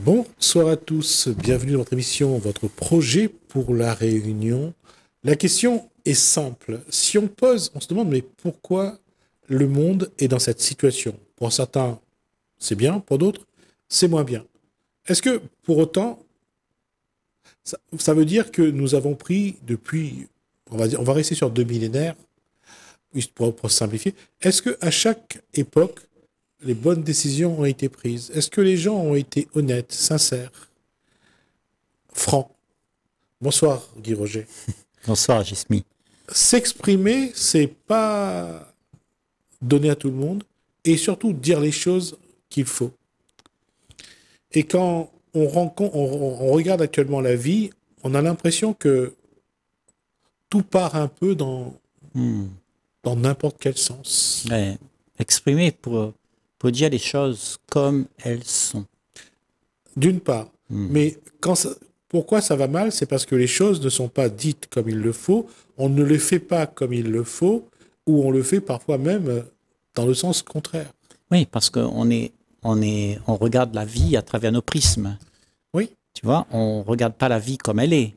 Bonsoir à tous, bienvenue dans votre émission, votre projet pour la Réunion. La question est simple. Si on pose, on se demande, mais pourquoi le monde est dans cette situation? Pour certains, c'est bien, pour d'autres, c'est moins bien. Est-ce que, pour autant, ça veut dire que nous avons pris depuis, on va rester sur 2 millénaires, juste pour simplifier, est-ce qu'à chaque époque, les bonnes décisions ont été prises? Est-ce que les gens ont été honnêtes, sincères, francs? Bonsoir, Guy Roger. Bonsoir, Gismi. S'exprimer, c'est pas donner à tout le monde, et surtout dire les choses qu'il faut. Et quand on regarde actuellement la vie, on a l'impression que tout part un peu Hmm. dans n'importe quel sens. Ouais. Exprimer pour dire les choses comme elles sont. D'une part. Hmm. Mais pourquoi ça va mal? C'est parce que les choses ne sont pas dites comme il le faut, on ne les fait pas comme il le faut, ou on le fait parfois même dans le sens contraire. Oui, parce on regarde la vie à travers nos prismes. Oui, Tu vois, on regarde pas la vie comme elle est.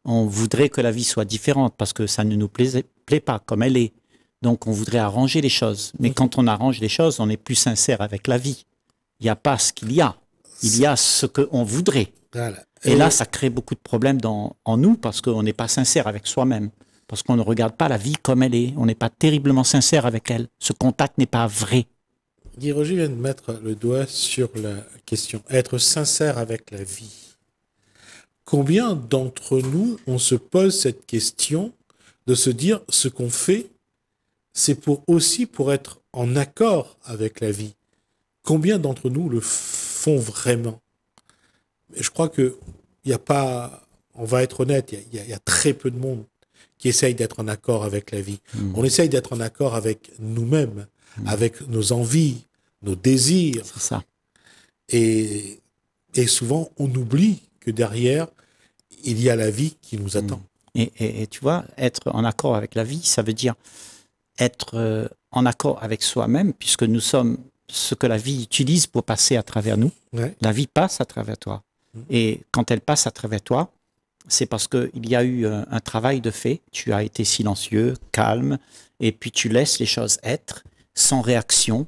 On voudrait que la vie soit différente parce que ça ne nous plaît pas comme elle est. Donc, on voudrait arranger les choses. Mais quand on arrange les choses, on est plus sincère avec la vie. Il n'y a pas ce qu'il y a. Il y a ce qu'on voudrait. voilà. Et là, ça crée beaucoup de problèmes en nous parce qu'on n'est pas sincère avec soi-même. Parce qu'on ne regarde pas la vie comme elle est. On n'est pas terriblement sincère avec elle. Ce contact n'est pas vrai. Guy Roger vient de mettre le doigt sur la question. Être sincère avec la vie. Combien d'entre nous, on se pose cette question de se dire ce qu'on fait, c'est aussi pour être en accord avec la vie. Combien d'entre nous le font vraiment? Et je crois que il y a pas, on va être honnête, il y a très peu de monde qui essaye d'être en accord avec la vie. On essaye d'être en accord avec nous-mêmes, avec nos envies, nos désirs. C'est ça. Et, et souvent, on oublie que derrière, il y a la vie qui nous attend. Et tu vois, être en accord avec la vie, ça veut dire être en accord avec soi-même, puisque nous sommes ce que la vie utilise pour passer à travers nous. Ouais. La vie passe à travers toi. Et quand elle passe à travers toi, c'est parce qu'il y a eu un travail de fait. Tu as été silencieux, calme, et puis tu laisses les choses être sans réaction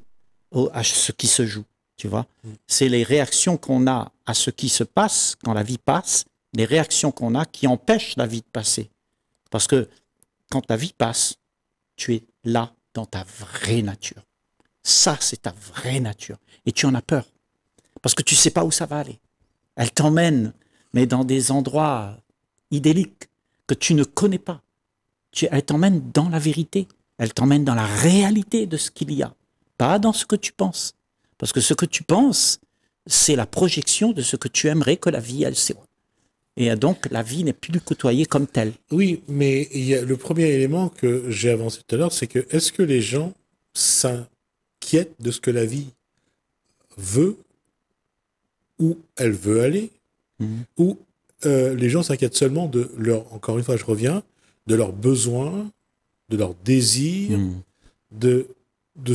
à ce qui se joue. Tu vois, c'est les réactions qu'on a à ce qui se passe quand la vie passe, les réactions qu'on a qui empêchent la vie de passer. Parce que quand la vie passe, tu es là dans ta vraie nature. Ça, c'est ta vraie nature. Et tu en as peur. Parce que tu ne sais pas où ça va aller. Elle t'emmène, mais dans des endroits idylliques que tu ne connais pas. Elle t'emmène dans la vérité. Elle t'emmène dans la réalité de ce qu'il y a. Pas dans ce que tu penses. Parce que ce que tu penses, c'est la projection de ce que tu aimerais que la vie, elle soit. Et donc, la vie n'est plus côtoyée comme telle. Oui, mais il y a le premier élément que j'ai avancé tout à l'heure, c'est que est-ce que les gens s'inquiètent de ce que la vie veut, où elle veut aller, ou les gens s'inquiètent seulement de leur, encore une fois, je reviens, de leurs besoins, de leurs désirs, de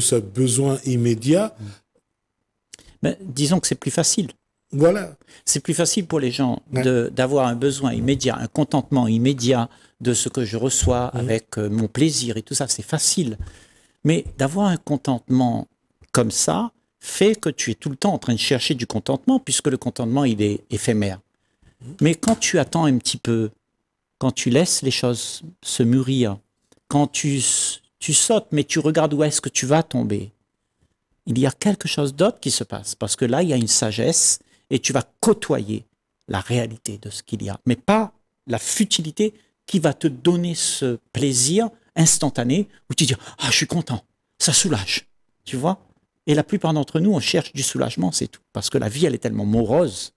ce besoin immédiat. Mais disons que c'est plus facile. Voilà. C'est plus facile pour les gens d'avoir un besoin immédiat, un contentement immédiat de ce que je reçois avec mon plaisir et tout ça, c'est facile. Mais d'avoir un contentement comme ça fait que tu es tout le temps en train de chercher du contentement puisque le contentement, il est éphémère. Mais quand tu attends un petit peu, quand tu laisses les choses se mûrir, quand tu sautes mais tu regardes où est-ce que tu vas tomber, il y a quelque chose d'autre qui se passe parce que là, il y a une sagesse et tu vas côtoyer la réalité de ce qu'il y a, mais pas la futilité qui va te donner ce plaisir instantané où tu dis « Ah, je suis content, ça soulage », tu vois. Et la plupart d'entre nous, on cherche du soulagement, c'est tout. Parce que la vie, elle est tellement morose,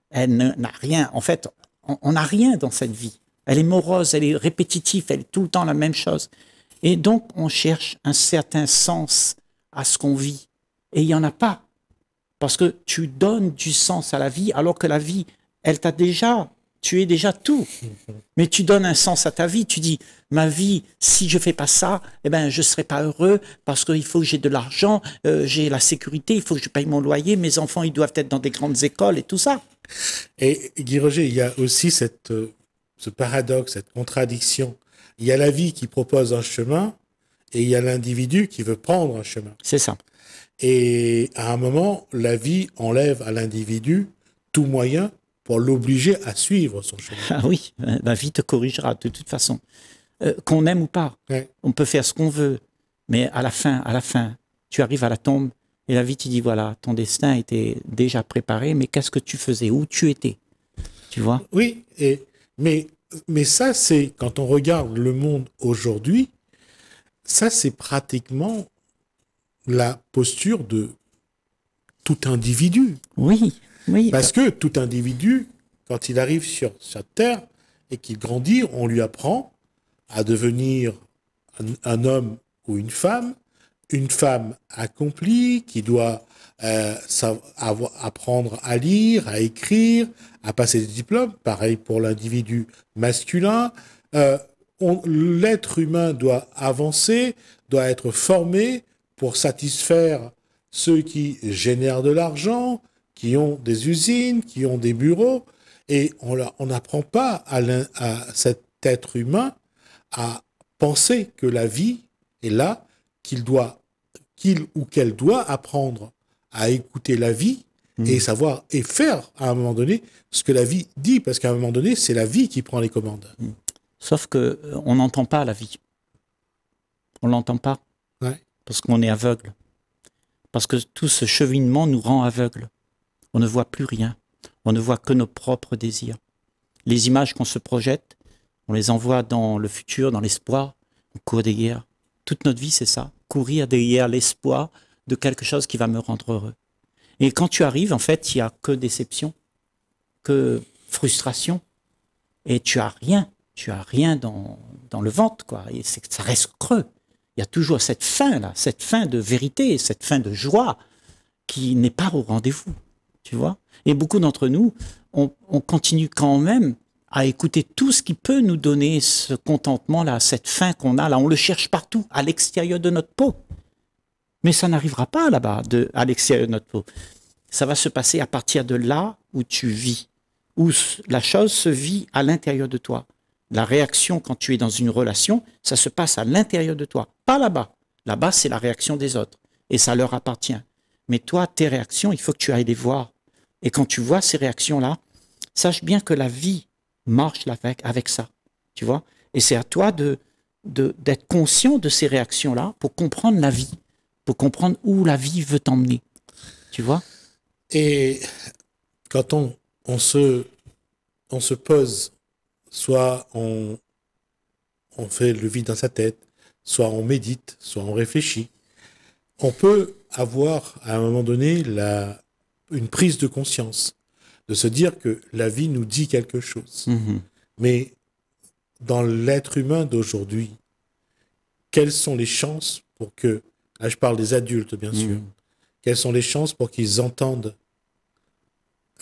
elle n'a rien, en fait, on n'a rien dans cette vie. Elle est morose, elle est répétitive, elle est tout le temps la même chose. Et donc, on cherche un certain sens à ce qu'on vit. Et il n'y en a pas. Parce que tu donnes du sens à la vie, alors que la vie, elle t'a déjà Tu es déjà tout. Mais tu donnes un sens à ta vie. Tu dis, ma vie, si je fais pas ça, eh ben, je serai pas heureux parce qu'il faut que j'ai de l'argent, j'ai la sécurité, il faut que je paye mon loyer, mes enfants, ils doivent être dans des grandes écoles et tout ça. Et Guy Roger, il y a aussi ce paradoxe, cette contradiction. Il y a la vie qui propose un chemin et il y a l'individu qui veut prendre un chemin. C'est ça. Et à un moment, la vie enlève à l'individu tout moyen pour l'obliger à suivre son chemin. Ah oui, la vie te corrigera de toute façon. Qu'on aime ou pas, Ouais. on peut faire ce qu'on veut, mais à la fin, tu arrives à la tombe et la vie te dit, voilà, ton destin était déjà préparé, mais qu'est-ce que tu faisais, où tu étais, tu vois? Oui, mais ça, c'est, quand on regarde le monde aujourd'hui, ça, c'est pratiquement la posture de tout individu. Oui, oui. Parce que tout individu, quand il arrive sur cette terre et qu'il grandit, on lui apprend à devenir un homme ou une femme accomplie qui doit apprendre à lire, à écrire, à passer des diplômes. Pareil pour l'individu masculin. L'être humain doit avancer, doit être formé pour satisfaire ceux qui génèrent de l'argent, qui ont des usines, qui ont des bureaux, et on n'apprend pas à cet être humain à penser que la vie est là, qu'il ou qu'elle doit apprendre à écouter la vie et savoir et faire à un moment donné ce que la vie dit, parce qu'à un moment donné, c'est la vie qui prend les commandes. Sauf que on n'entend pas la vie. On l'entend pas. Ouais. Parce qu'on est aveugle. Parce que tout ce cheminement nous rend aveugles. On ne voit plus rien. On ne voit que nos propres désirs. Les images qu'on se projette, on les envoie dans le futur, dans l'espoir. On court derrière. Toute notre vie, c'est ça. Courir derrière l'espoir de quelque chose qui va me rendre heureux. Et quand tu arrives, en fait, il n'y a que déception, que frustration. Et tu as rien. Tu as rien dans le ventre, quoi. Et ça reste creux. Il y a toujours cette faim-là, cette faim de vérité, cette faim de joie qui n'est pas au rendez-vous, tu vois. Et beaucoup d'entre nous, on continue quand même à écouter tout ce qui peut nous donner ce contentement-là, cette faim qu'on a là. On le cherche partout, à l'extérieur de notre peau. Mais ça n'arrivera pas là-bas, à l'extérieur de notre peau. Ça va se passer à partir de là où tu vis, où la chose se vit à l'intérieur de toi. La réaction quand tu es dans une relation, ça se passe à l'intérieur de toi, pas là-bas. Là-bas, c'est la réaction des autres et ça leur appartient. Mais toi, tes réactions, il faut que tu ailles les voir. Et quand tu vois ces réactions-là, sache bien que la vie marche avec ça, tu vois. Et c'est à toi d'être conscient de ces réactions-là pour comprendre la vie, pour comprendre où la vie veut t'emmener, tu vois. Et quand on se pose, soit on fait le vide dans sa tête, soit on médite, soit on réfléchit, on peut avoir à un moment donné une prise de conscience, de se dire que la vie nous dit quelque chose. Mais dans l'être humain d'aujourd'hui, quelles sont les chances pour que, là je parle des adultes bien sûr, quelles sont les chances pour qu'ils entendent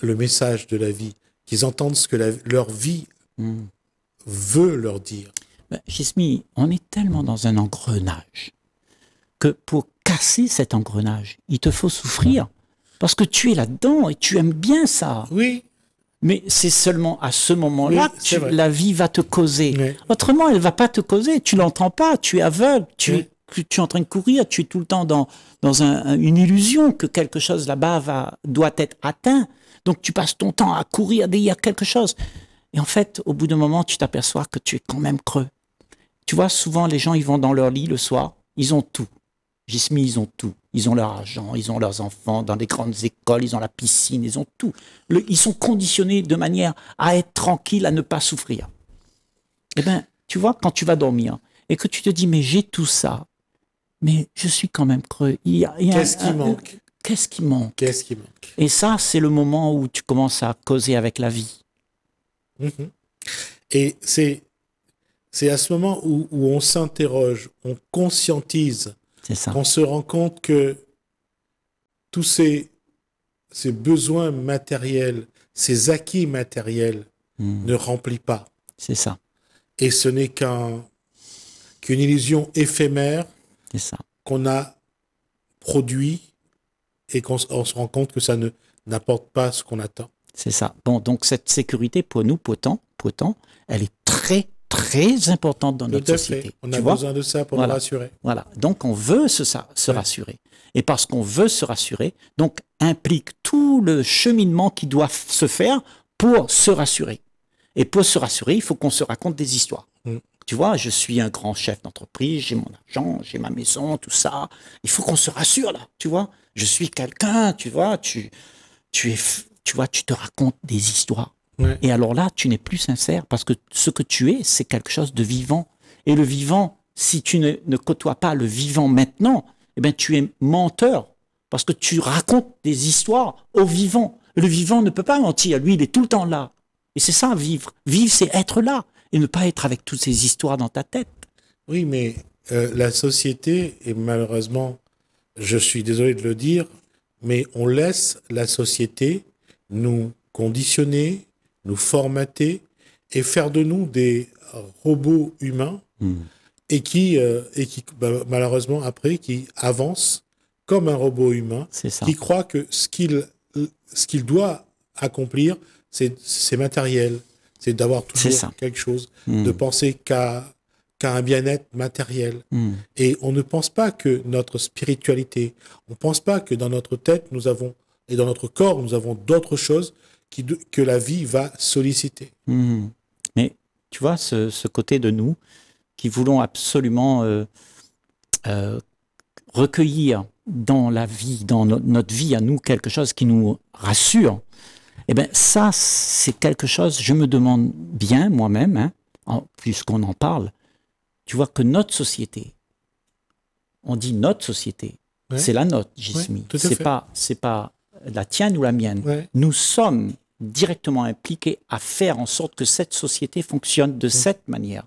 le message de la vie, qu'ils entendent ce que leur vie veut leur dire? Gismi, on est tellement dans un engrenage que pour casser cet engrenage, il te faut souffrir. Parce que tu es là-dedans et tu aimes bien ça. Oui. Mais c'est seulement à ce moment-là que la vie va te causer. Oui. Autrement, elle ne va pas te causer. Tu l'entends pas, tu es aveugle, tu es en train de courir, tu es tout le temps dans une illusion que quelque chose là-bas doit être atteint. Donc tu passes ton temps à courir derrière quelque chose. Et en fait, au bout d'un moment, tu t'aperçois que tu es quand même creux. Tu vois, souvent, les gens, ils vont dans leur lit le soir, ils ont tout. Gismi, ils ont tout. Ils ont leur argent, ils ont leurs enfants dans des grandes écoles, ils ont la piscine, ils ont tout. Ils sont conditionnés de manière à être tranquilles, à ne pas souffrir. Eh bien, tu vois, quand tu vas dormir et que tu te dis, mais j'ai tout ça, mais je suis quand même creux. Qu'est-ce qui manque? Qu'est-ce qui manque? Qu'est-ce qui manque? Et ça, c'est le moment où tu commences à causer avec la vie. Et c'est à ce moment où on s'interroge, on conscientise, qu'on se rend compte que tous ces besoins matériels, ces acquis matériels ne remplit pas. C'est ça. Et ce n'est qu'une illusion éphémère C'est ça. qu'on a produit et qu'on se rend compte que ça n'apporte pas ce qu'on attend. C'est ça. Bon, donc cette sécurité pour nous, pourtant, elle est très, très importante dans notre société. On a besoin de ça pour nous rassurer. Voilà. Donc on veut se rassurer. Et parce qu'on veut se rassurer, donc implique tout le cheminement qui doit se faire pour se rassurer. Et pour se rassurer, il faut qu'on se raconte des histoires. Tu vois, je suis un grand chef d'entreprise, j'ai mon argent, j'ai ma maison, tout ça. Il faut qu'on se rassure là, tu vois. Je suis quelqu'un, tu vois, tu te racontes des histoires. Ouais. Et alors là, tu n'es plus sincère parce que ce que tu es, c'est quelque chose de vivant. Et le vivant, si tu ne côtoies pas le vivant maintenant, eh bien, tu es menteur parce que tu racontes des histoires au vivant. Le vivant ne peut pas mentir. Lui, il est tout le temps là. Et c'est ça, vivre. Vivre, c'est être là et ne pas être avec toutes ces histoires dans ta tête. Oui, mais la société, et malheureusement, je suis désolé de le dire, mais on laisse la société nous conditionner, nous formater et faire de nous des robots humains et qui malheureusement, après, qui avancent comme un robot humain, qui croit que ce qu'il doit accomplir, c'est matériel, c'est d'avoir toujours quelque chose, de penser qu'à un bien-être matériel. Et on ne pense pas que notre spiritualité, on ne pense pas que dans notre tête, nous avons, et dans notre corps, nous avons d'autres choses que la vie va solliciter. Mais tu vois, ce côté de nous qui voulons absolument recueillir dans la vie, dans notre vie à nous, quelque chose qui nous rassure, eh bien ça, c'est quelque chose, je me demande bien moi-même, puisqu'on en parle, tu vois que notre société, on dit notre société, c'est la nôtre, Jismi. C'est pas la tienne ou la mienne. Nous sommes directement impliqués à faire en sorte que cette société fonctionne de cette manière.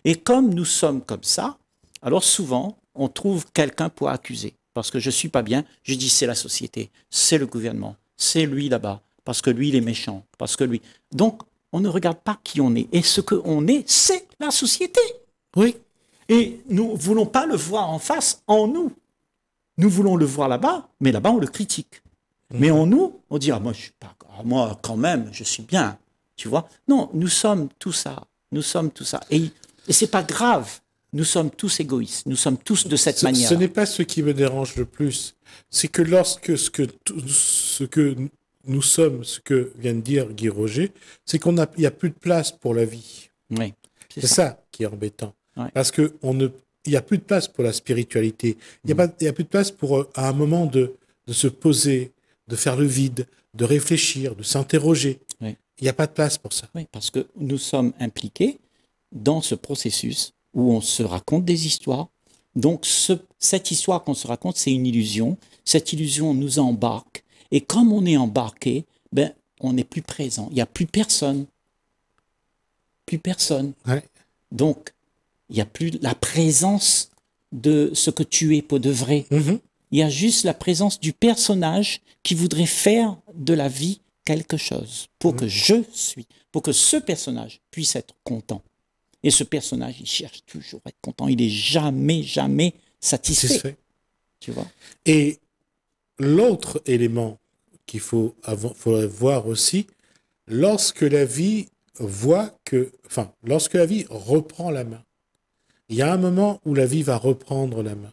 Et comme nous sommes comme ça, alors souvent, on trouve quelqu'un pour accuser. Parce que je ne suis pas bien, je dis c'est la société, c'est le gouvernement, c'est lui là-bas, parce que lui, il est méchant, parce que lui... Donc, on ne regarde pas qui on est. Et ce qu'on est, c'est la société. Oui. Et nous ne voulons pas le voir en face, en nous. Nous voulons le voir là-bas, mais là-bas, on le critique. Mais en nous, on dit, moi, je suis pas, moi, quand même, je suis bien. Tu vois? Non, nous sommes tout ça. Nous sommes tout ça. Et ce n'est pas grave. Nous sommes tous égoïstes. Nous sommes tous de cette manière. Ce n'est pas ce qui me dérange le plus. C'est que lorsque ce que nous sommes, ce que vient de dire Guy Roger, c'est qu'il n'y a plus de place pour la vie. Oui, c'est ça qui est embêtant. Ouais. Parce qu'il n'y a plus de place pour la spiritualité. Il n'y a plus de place pour, à un moment, de se poser, de faire le vide, de réfléchir, de s'interroger. Oui. Il n'y a pas de place pour ça. Oui, parce que nous sommes impliqués dans ce processus où on se raconte des histoires. Donc, cette histoire qu'on se raconte, c'est une illusion. Cette illusion nous embarque. Et comme on est embarqué, ben, on n'est plus présent. Il n'y a plus personne. Plus personne. Ouais. Donc, il n'y a plus la présence de ce que tu es pour de vrai. Il y a juste la présence du personnage qui voudrait faire de la vie quelque chose pour que pour que ce personnage puisse être content. Et ce personnage, il cherche toujours à être content. Il n'est jamais, jamais satisfait. Tu vois? Et l'autre élément qu'il faut voir aussi, lorsque la vie reprend la main, il y a un moment où la vie va reprendre la main.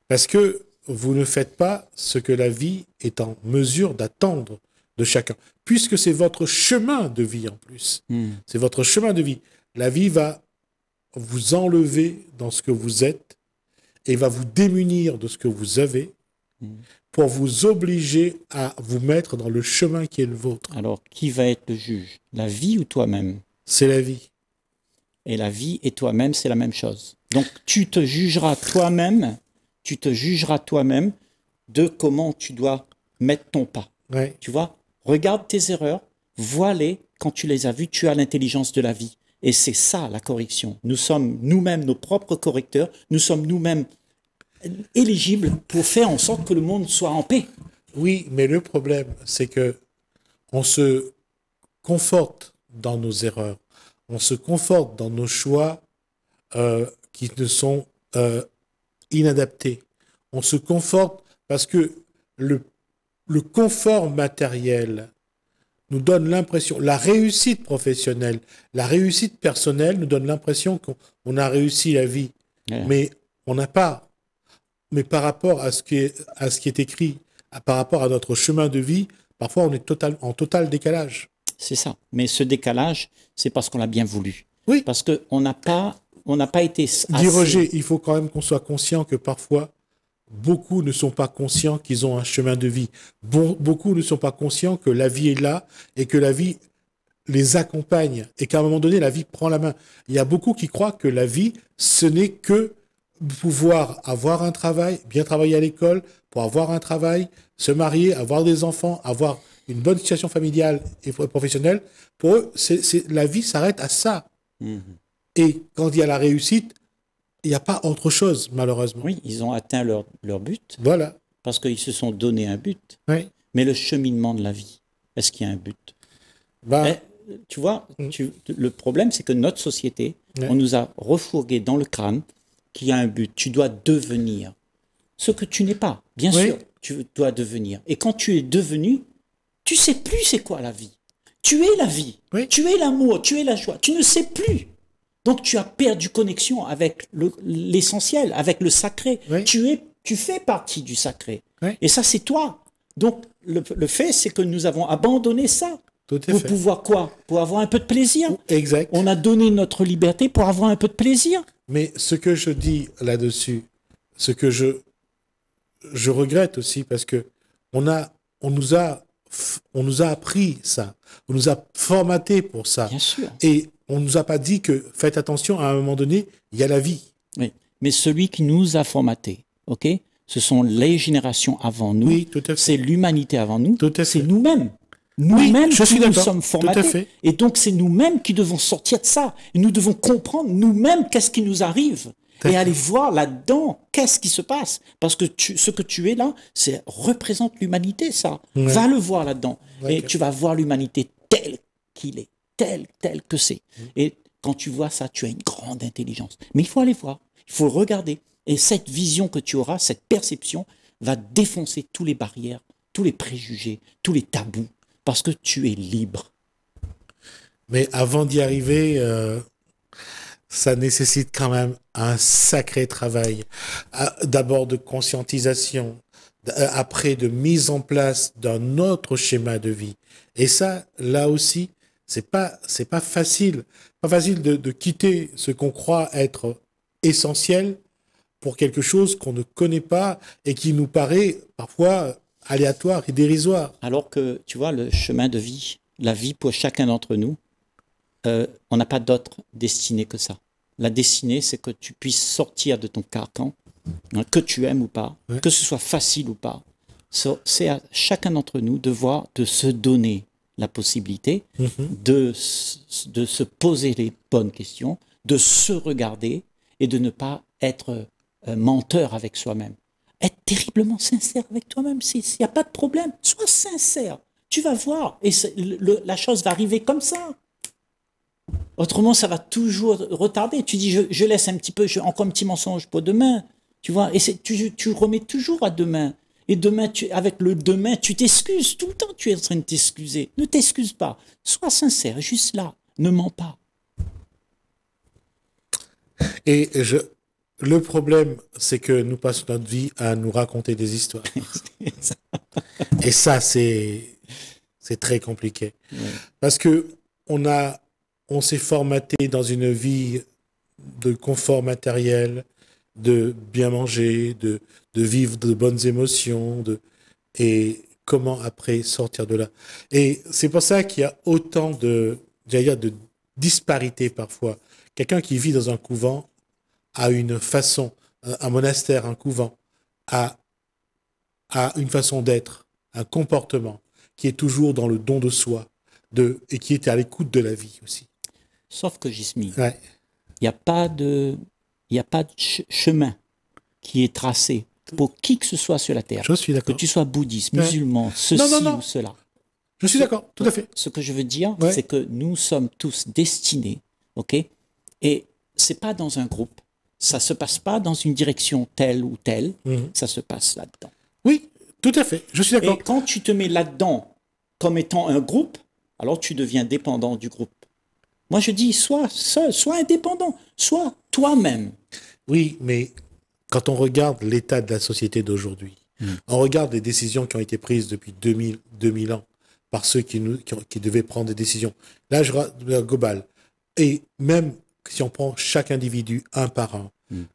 Parce que vous ne faites pas ce que la vie est en mesure d'attendre de chacun. Puisque c'est votre chemin de vie en plus. C'est votre chemin de vie. La vie va vous enlever dans ce que vous êtes et va vous démunir de ce que vous avez pour vous obliger à vous mettre dans le chemin qui est le vôtre. Alors, qui va être le juge? La vie ou toi-même? C'est la vie. Et la vie et toi-même, c'est la même chose. Donc, tu te jugeras toi-même de comment tu dois mettre ton pas. Ouais. Tu vois? Regarde tes erreurs, vois-les. Quand tu les as vues, tu as l'intelligence de la vie. Et c'est ça, la correction. Nous sommes nous-mêmes nos propres correcteurs. Nous sommes nous-mêmes éligibles pour faire en sorte que le monde soit en paix. Oui, mais le problème, c'est que on se conforte dans nos erreurs. On se conforte dans nos choix qui ne sont inadaptés. On se conforte parce que le confort matériel nous donne l'impression, la réussite professionnelle, la réussite personnelle nous donne l'impression qu'on a réussi la vie. Mais on n'a pas. Mais par rapport à ce qui est écrit, par rapport à notre chemin de vie, parfois on est en total décalage. C'est ça. Mais ce décalage, c'est parce qu'on l'a bien voulu. Oui. Parce qu'on n'a pas été assez... Dis Roger, il faut quand même qu'on soit conscient que parfois, beaucoup ne sont pas conscients qu'ils ont un chemin de vie. Beaucoup ne sont pas conscients que la vie est là et que la vie les accompagne et qu'à un moment donné, la vie prend la main. Il y a beaucoup qui croient que la vie, ce n'est que pouvoir avoir un travail, bien travailler à l'école, pour avoir un travail, se marier, avoir des enfants, avoir une bonne situation familiale et professionnelle. Pour eux, la vie s'arrête à ça. Mmh. Et quand il y a la réussite, il n'y a pas autre chose, malheureusement. Oui, ils ont atteint leur but. Voilà. Parce qu'ils se sont donné un but. Oui. Mais le cheminement de la vie, est-ce qu'il y a un but? Tu vois, le problème, c'est que notre société, on nous a refourgué dans le crâne qu'il y a un but. Tu dois devenir ce que tu n'es pas. Bien sûr, tu dois devenir. Et quand tu es devenu, tu ne sais plus c'est quoi la vie. Tu es la vie. Oui. Tu es l'amour. Tu es la joie. Tu ne sais plus. Donc, tu as perdu connexion avec l'essentiel, avec le sacré. Oui. Tu fais partie du sacré. Oui. Et ça, c'est toi. Donc, le fait, c'est que nous avons abandonné ça. Tout à pour fait. Pouvoir quoi? Pour avoir un peu de plaisir. Exact. On a donné notre liberté pour avoir un peu de plaisir. Mais ce que je dis là-dessus, ce que je regrette aussi, parce que on nous a appris ça. On nous a formaté pour ça. Bien sûr. Et on ne nous a pas dit que, faites attention, à un moment donné, il y a la vie. Oui, mais celui qui nous a formatés, ok, ce sont les générations avant nous. Oui, tout à fait. C'est l'humanité avant nous. Tout à fait. C'est nous-mêmes. Nous-mêmes qui nous sommes formatés. Tout à fait. Et donc, c'est nous-mêmes qui devons sortir de ça. Et nous devons comprendre nous-mêmes qu'est-ce qui nous arrive. Et aller voir là-dedans qu'est-ce qui se passe. Parce que ce que tu es là, représente l'humanité, ça. Ouais. Va le voir là-dedans. Et tu vas voir l'humanité telle qu'il est. Tel que c'est. Et quand tu vois ça, tu as une grande intelligence. Mais il faut aller voir, il faut regarder. Et cette vision que tu auras, cette perception, va défoncer toutes les barrières, tous les préjugés, tous les tabous, parce que tu es libre. Mais avant d'y arriver, ça nécessite quand même un sacré travail. D'abord de conscientisation, après de mise en place d'un autre schéma de vie. Et ça, là aussi, c'est pas facile. Pas facile de quitter ce qu'on croit être essentiel pour quelque chose qu'on ne connaît pas et qui nous paraît parfois aléatoire et dérisoire. Alors que, tu vois, le chemin de vie, la vie pour chacun d'entre nous, on n'a pas d'autre destinée que ça. La destinée, c'est que tu puisses sortir de ton carcan, que tu aimes ou pas, que ce soit facile ou pas. C'est à chacun d'entre nous de se donner la possibilité de se poser les bonnes questions, de se regarder et de ne pas être menteur avec soi-même. Être terriblement sincère avec toi-même, s'il n'y a pas de problème, sois sincère. Tu vas voir et la chose va arriver comme ça. Autrement, ça va toujours retarder. Tu dis, je laisse un petit peu, encore un petit mensonge pour demain. Tu vois, et tu remets toujours à demain. Et demain, avec le demain, tu t'excuses. Tout le temps, tu es en train de t'excuser. Ne t'excuse pas. Sois sincère, juste là. Ne mens pas. Et le problème, c'est que nous passons notre vie à nous raconter des histoires. Et ça, c'est très compliqué. Ouais. Parce que on s'est formaté dans une vie de confort matériel, de bien manger, de vivre de bonnes émotions, et comment après sortir de là. Et c'est pour ça qu'il y a autant de disparités parfois. Quelqu'un qui vit dans un couvent a une façon, un monastère, un couvent, a une façon d'être, un comportement qui est toujours dans le don de soi et qui est à l'écoute de la vie aussi. Sauf que Gismi, il n'y a pas de chemin qui est tracé pour qui que ce soit sur la Terre. Je suis d'accord. Que tu sois bouddhiste, musulman, ceci ou cela. Je suis d'accord, tout à fait. Ce que je veux dire, Ouais. c'est que nous sommes tous destinés, ok? Et c'est pas dans un groupe, ça se passe pas dans une direction telle ou telle, ça se passe là-dedans. Oui, tout à fait, je suis d'accord. Et quand tu te mets là-dedans comme étant un groupe, alors tu deviens dépendant du groupe. Moi, je dis, sois seul, sois indépendant, sois toi-même. Oui, mais quand on regarde l'état de la société d'aujourd'hui, on regarde les décisions qui ont été prises depuis 2000 ans par ceux qui devaient prendre des décisions. Là, je global. Et même si on prend chaque individu un par un,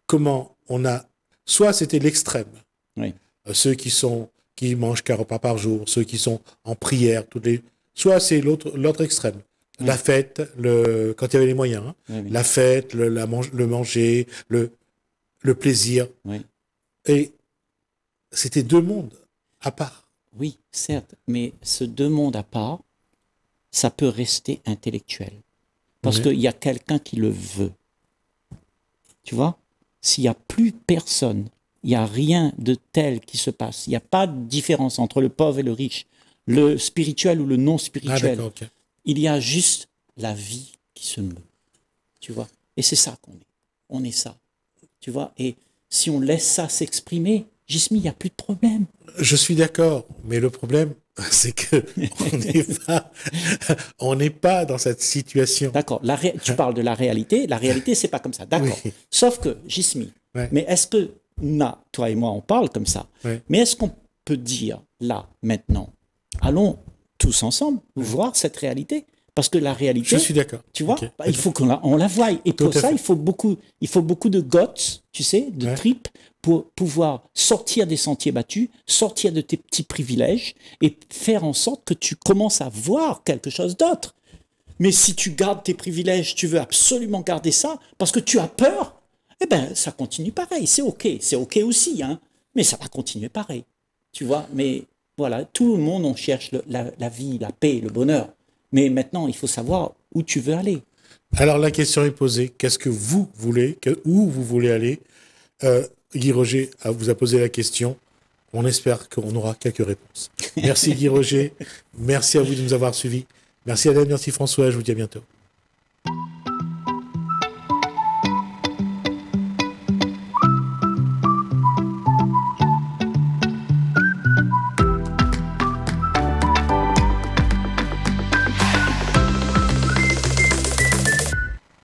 comment on a... Soit c'était l'extrême. Oui. Ceux qui mangent qu'un repas par jour, ceux qui sont en prière, soit c'est l'autre extrême. Oui. La fête, quand il y avait les moyens, hein. Oui, oui. La fête, le manger, le plaisir. Oui. Et c'était deux mondes à part. Oui, certes, mais ce deux mondes à part, ça peut rester intellectuel. Parce Oui. qu'il y a quelqu'un qui le veut. Tu vois? S'il n'y a plus personne, il n'y a rien de tel qui se passe. Il n'y a pas de différence entre le pauvre et le riche, le spirituel ou le non Ah, spirituel. d'accord, ok. Il y a juste la vie qui se meut. Tu vois? Et c'est ça qu'on est. On est ça. Tu vois? Et si on laisse ça s'exprimer, Jismi, il n'y a plus de problème. Je suis d'accord, mais le problème, c'est que on n'est pas dans cette situation. D'accord. Tu parles de la réalité. La réalité, c'est pas comme ça. D'accord. Oui. Sauf que, Jismi, Ouais. mais est-ce que, toi et moi, on parle comme ça, Ouais. mais est-ce qu'on peut dire, là, maintenant, allons tous ensemble voir cette réalité? Parce que la réalité, Je suis d'accord. tu vois, Ok. il faut on la voie. Et Tout pour à ça, fait. il faut beaucoup de guts, tu sais, de Ouais. tripes, pour pouvoir sortir des sentiers battus, sortir de tes petits privilèges et faire en sorte que tu commences à voir quelque chose d'autre. Mais si tu gardes tes privilèges, tu veux absolument garder ça parce que tu as peur, eh ben ça continue pareil. C'est ok aussi, hein. Mais ça va continuer pareil, tu vois. Mais voilà, tout le monde on cherche la vie, la paix, le bonheur. Mais maintenant, il faut savoir où tu veux aller. Alors la question est posée. Qu'est-ce que vous voulez, où vous voulez aller? Guy Roger vous a posé la question. On espère qu'on aura quelques réponses. Merci Guy Roger. Merci à vous de nous avoir suivis. Merci Alain, merci François. Je vous dis à bientôt.